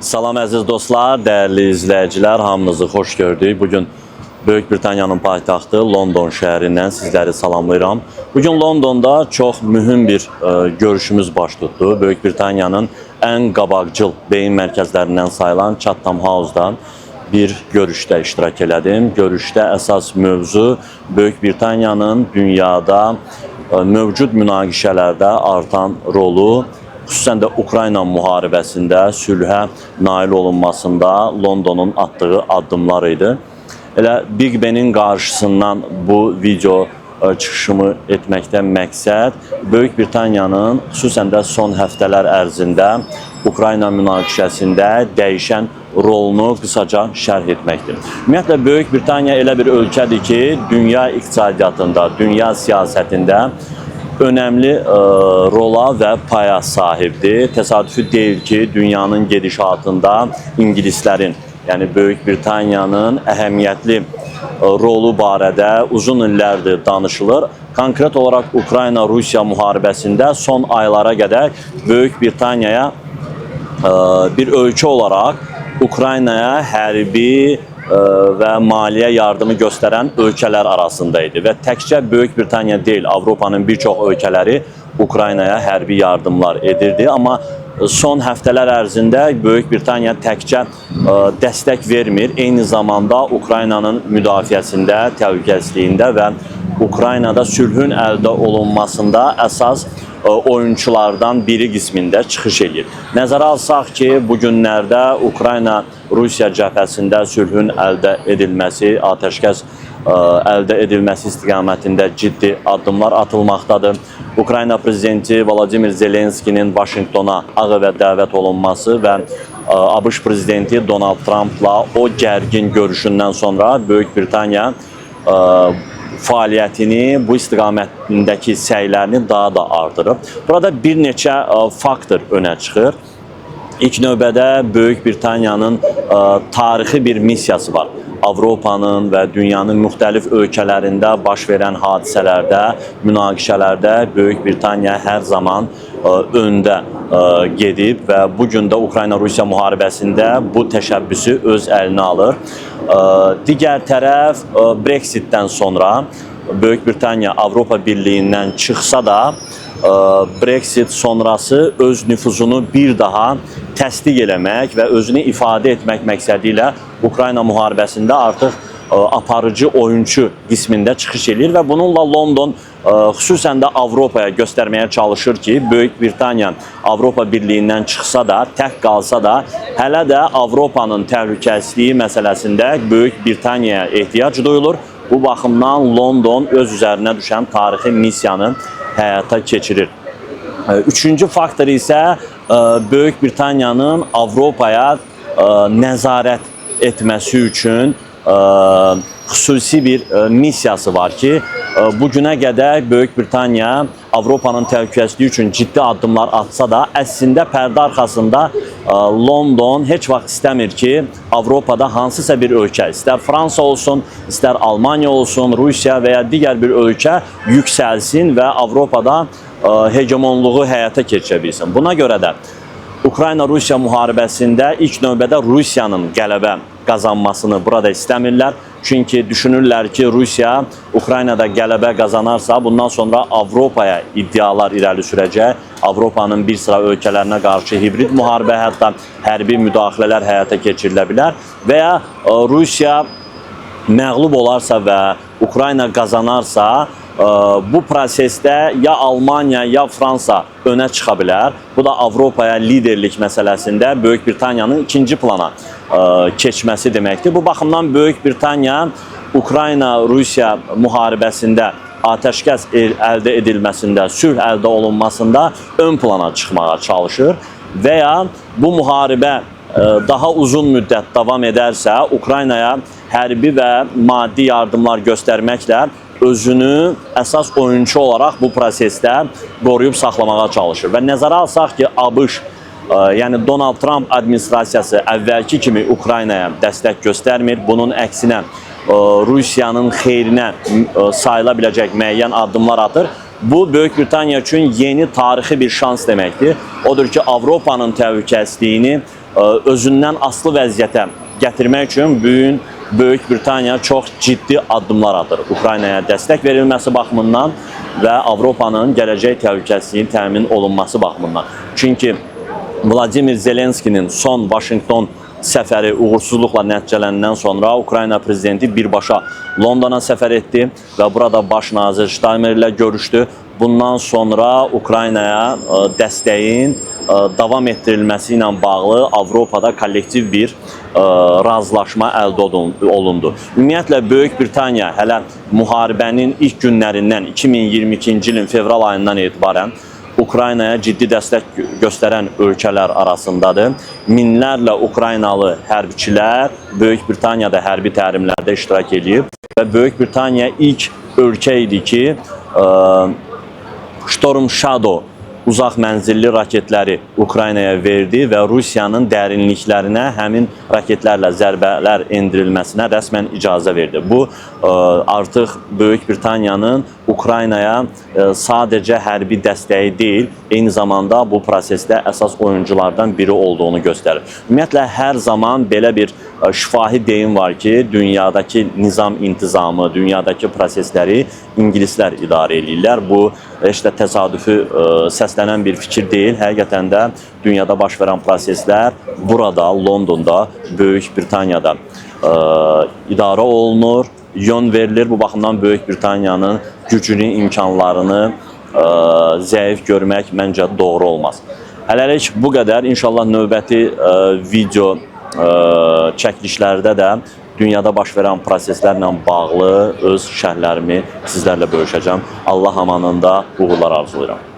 Salam əziz dostlar, dəyərli izləyicilər, hamınızı xoş gördük. Bugün Böyük Britaniyanın paytaxtı London şəhərindən sizləri salamlayıram. Bugün Londonda çox mühüm bir görüşümüz baş tutdu. Böyük Britaniyanın ən qabaqcıl beyin mərkəzlərindən sayılan Chatham House-dan bir görüşdə iştirak elədim. Görüşdə əsas mövzu Böyük Britaniyanın dünyada mövcud münaqişələrdə artan rolu, xüsusən də Ukrayna müharibəsində sülhə nail olunmasında Londonun atdığı addımlar idi. Elə Big Ben'in qarşısından bu video çıxışımı etməkdən məqsəd Böyük Britaniyanın xüsusən də son həftələr ərzində Ukrayna münaqişəsində dəyişən rolunu qısaca şərh etməkdir. Ümumiyyətlə, Böyük Britaniya elə bir ölkədir ki, dünya iqtisadiyyatında, dünya siyasətində önəmli rola və paya sahibdir. Təsadüfi deyil ki, dünyanın gedişatında ingilislərin, yəni Böyük Britaniyanın əhəmiyyətli rolu barədə uzun illərdir danışılır. Konkret olaraq Ukrayna-Rusiya müharibəsində son aylara qədər Böyük Britaniyaya bir ölkə olaraq Ukraynaya hərbi və maliyyə yardımı göstərən ölkələr arasındaydı və təkcə Böyük Britaniya deyil, Avropanın bir çox ölkələri Ukraynaya hərbi yardımlar edirdi. Amma son həftələr ərzində Böyük Britaniya təkcə dəstək vermir, eyni zamanda Ukraynanın müdafiəsində, təhlükəsizliyində və Ukraynada sülhün əldə olunmasında əsas oyunculardan biri qismində çıxış edir. Nəzərə alsaq ki, bu günlərdə Ukrayna-Rusiya cəbhəsində sülhün əldə edilməsi, atəşkəs əldə edilməsi istiqamətində ciddi addımlar atılmaqdadır. Ukrayna prezidenti Vladimir Zelenskinin Vaşinqtona Ağ Evə dəvət olunması və ABŞ prezidenti Donald Trumpla o gərgin görüşündən sonra Böyük Britaniya fəaliyyətini, bu istiqamətindəki səylərini daha da artırıb. Burada bir neçə faktor önə çıxır. İlk növbədə Böyük Britaniyanın tarixi bir missiyası var. Avropanın və dünyanın müxtəlif ölkələrində baş verən hadisələrdə, münaqişələrdə Böyük Britaniya hər zaman öndə gedib və bugün də Ukrayna-Rusiya müharibəsində bu təşəbbüsü öz əlinə alır. Digər tərəf, Brexitdən sonra Böyük Britaniya Avropa Birliyindən çıxsa da Brexit sonrası öz nüfuzunu bir daha təsdiq eləmək və özünü ifadə etmək məqsədi ilə Ukrayna müharibəsində artıq aparıcı oyuncu qismində çıxış edir və bununla London xüsusən də Avropaya göstərməyə çalışır ki, Böyük Britaniya Avropa Birliyindən çıxsa da, tək qalsa da, hələ də Avropanın təhlükəsizliyi məsələsində Böyük Britaniyaya ehtiyac duyulur. Bu baxımdan London öz üzərinə düşən tarixi missiyanı həyata keçirir. Üçüncü faktor isə Böyük Britaniyanın Avropaya nəzarət etməsi üçün xüsusi bir missiyası var ki, bugünə qədər Böyük Britaniya Avropanın təhlükəsizliyi üçün ciddi addımlar atsa da, əslində pərdə arxasında London heç vaxt istəmir ki, Avropada hansısa bir ölkə, istər Fransa olsun, istər Almanya olsun, Rusiya və ya digər bir ölkə yüksəlsin və Avropada hegemonluğu həyata keçirə bilsin. Buna görə də Ukrayna-Rusiya müharibəsində ilk növbədə Rusiyanın qələbə qazanmasını burada istəmirlər. Çünki düşünürlər ki, Rusiya Ukraynada qələbə qazanarsa, bundan sonra Avropaya iddialar irəli sürəcək. Avropanın bir sıra ölkələrinə qarşı hibrid müharibə, hətta hərbi müdaxilələr həyata keçirilə bilər. Və ya Rusiya məğlub olarsa və Ukrayna qazanarsa, bu prosesdə ya Almanya, ya Fransa önə çıxa bilər. Bu da Avropaya liderlik məsələsində Böyük Britaniyanın ikinci plana keçməsi deməkdir. Bu baxımdan Böyük Britaniya Ukrayna-Rusiya müharibəsində atəşkəs əldə edilməsində, sülh əldə olunmasında ön plana çıxmağa çalışır və ya bu müharibə daha uzun müddət davam edərsə, Ukraynaya hərbi və maddi yardımlar göstərməklə özünü əsas oyuncu olaraq bu prosesdə qoruyub saxlamağa çalışır. Və nəzərə alsaq ki, ABŞ, yəni Donald Trump administrasiyası əvvəlki kimi Ukraynaya dəstək göstərmir. Bunun əksinə Rusiyanın xeyrinə sayıla biləcək müəyyən addımlar atır. Bu Böyük Britaniya üçün yeni tarixi bir şans deməkdir. Odur ki, Avropanın təhlükəsizliyini özündən asılı vəziyyətə gətirmək üçün Böyük Britaniya çox ciddi addımlar atır. Ukraynaya dəstək verilməsi baxımından və Avropanın gələcək təhlükəsizliyinin təmin olunması baxımından. Çünki Vladimir Zelenskinin son Washington səfəri uğursuzluqla nəticələndən sonra Ukrayna prezidenti birbaşa Londona səfər etdi və burada baş nazir Steinmeier ilə görüşdü. Bundan sonra Ukraynaya dəstəyin davam etdirilməsi ilə bağlı Avropada kollektiv bir razılaşma əldə olundu. Ümumiyyətlə, Böyük Britaniya hələ müharibənin ilk günlərindən 2022-ci ilin fevral ayından etibarən Ukraynaya ciddi dəstək göstərən ölkələr arasındadır. Minlərlə Ukraynalı hərbçilər Böyük Britaniyada hərbi təlimlərdə iştirak edib və Böyük Britaniya ilk ölkə idi ki, Storm Shadow uzaq mənzilli raketləri Ukraynaya verdi və Rusiyanın dərinliklərinə həmin raketlərlə zərbələr endirilməsinə rəsmən icazə verdi. Bu, artıq Böyük Britaniyanın Ukraynaya sadəcə hərbi dəstəyi deyil, eyni zamanda bu prosesdə əsas oyunculardan biri olduğunu göstərir. Ümumiyyətlə, hər zaman belə bir şifahi deyim var ki, dünyadakı nizam intizamı, dünyadakı prosesləri ingilislər idarə edirlər. Bu, heç də təsadüfi səslənən bir fikir deyil. Həqiqətən də dünyada baş verən proseslər burada, Londonda, Böyük Britaniyada idarə olunur, yön verilir. Bu baxımdan Böyük Britaniyanın gücünü, imkanlarını zəif görmək məncə doğru olmaz. Hələlik bu qədər. İnşallah növbəti video çəkilişlərdə də dünyada baş verən proseslərlə bağlı öz şərhlərimi sizlərlə bölüşəcəm. Allah amanında uğurlar arzulayıram.